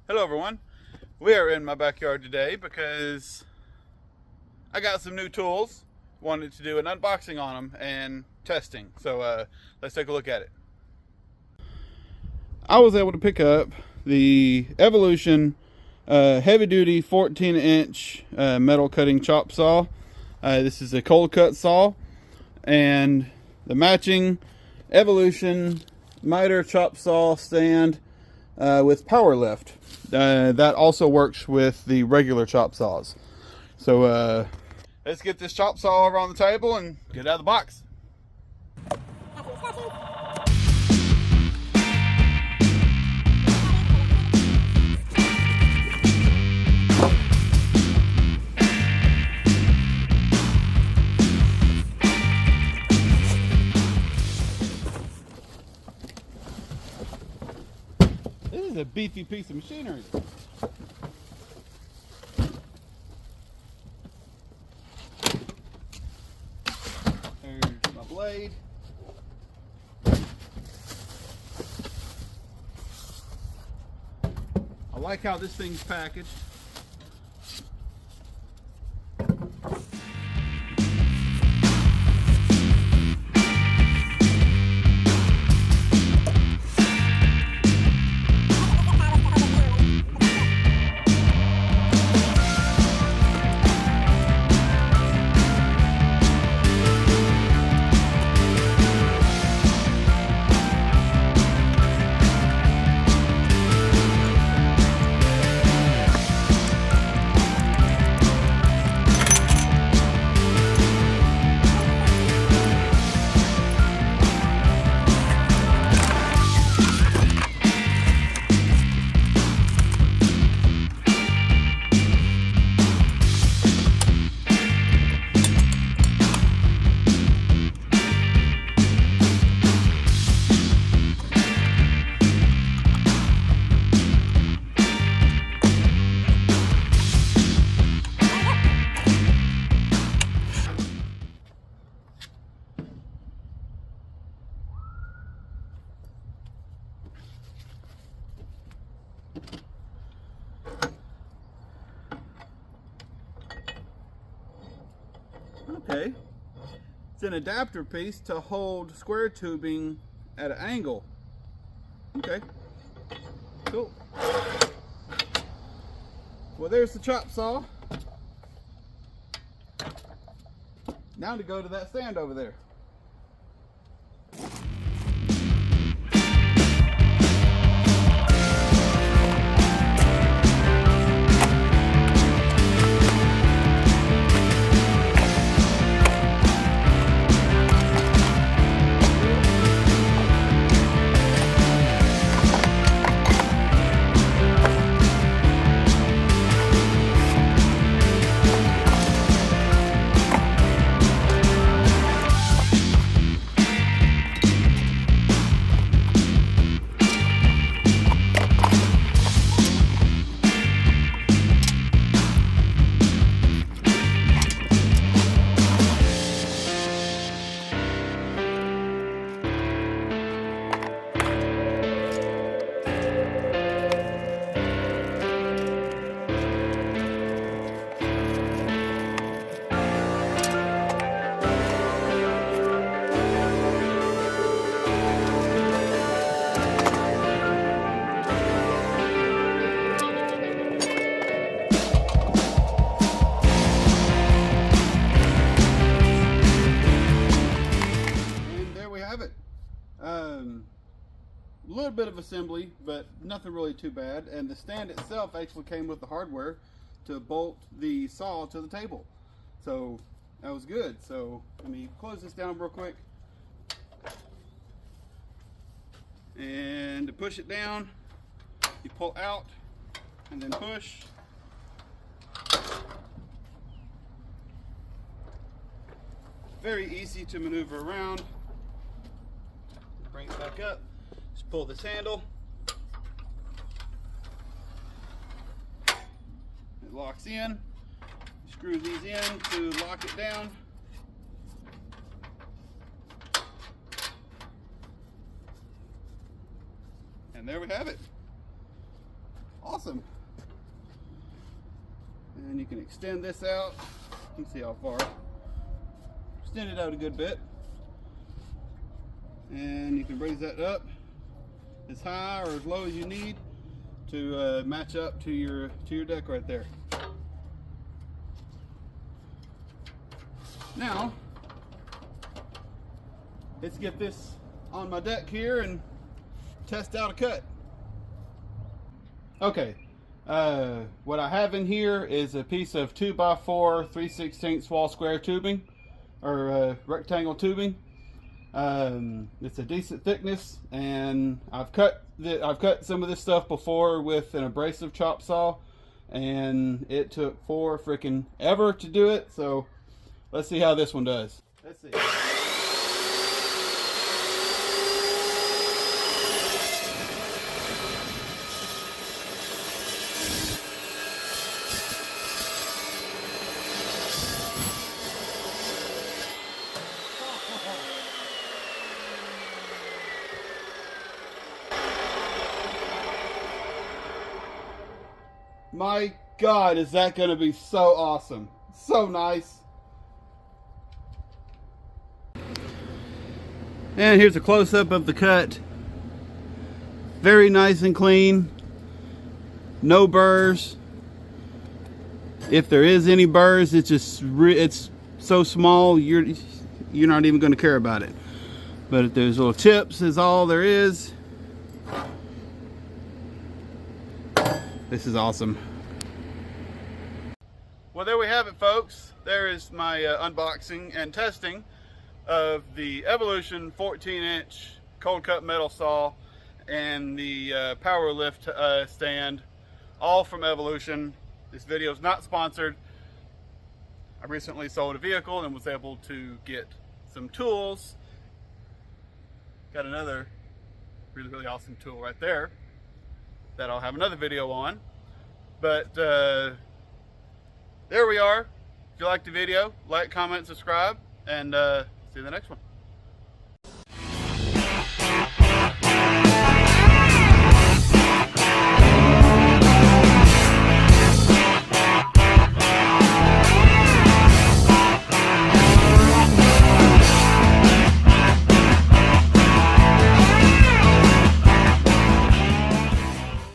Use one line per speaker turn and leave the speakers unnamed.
Hello everyone. We are in my backyard today because I got some new tools. Wanted to do an unboxing on them and testing. So let's take a look at it. I was able to pick up the Evolution heavy duty 14-inch metal cutting chop saw. This is a cold cut saw, and the matching Evolution miter chop saw stand with power lift. That also works with the regular chop saws. So let's get this chop saw over on the table and get it out of the box. This is a beefy piece of machinery. There's my blade. I like how this thing's packaged. Okay, it's an adapter piece to hold square tubing at an angle. Okay, cool. Well, there's the chop saw. Now to go to that stand over there. A little bit of assembly, but nothing really too bad. And the stand itself actually came with the hardware to bolt the saw to the table. So that was good. So let me close this down real quick. And to push it down, you pull out and then push. Very easy to maneuver around. Bring it back up. Just pull this handle. It locks in. Screw these in to lock it down. And there we have it. Awesome. And you can extend this out. You can see how far. Extend it out a good bit. And you can raise that up as high or as low as you need to match up to your deck right there. Now, let's get this on my deck here and test out a cut. Okay, what I have in here is a piece of 2x4 3/16 wall square tubing, or rectangle tubing. It's a decent thickness, and I've cut some of this stuff before with an abrasive chop saw, and it took forever freaking to do it. So let's see how this one does. Let's see. My God, is that going to be so awesome. So nice. And here's a close-up of the cut. Very nice and clean. No burrs. If there is any burrs, it's just it's so small you're not even going to care about it. But if there's little chips, is all there is. This is awesome. Well, there we have it, folks. There is my unboxing and testing of the Evolution 14-inch cold cut metal saw and the power lift stand, all from Evolution. This video is not sponsored. I recently sold a vehicle and was able to get some tools. Got another really awesome tool right there that I'll have another video on. But there we are. If you liked the video, like, comment, subscribe, and see you in the next one.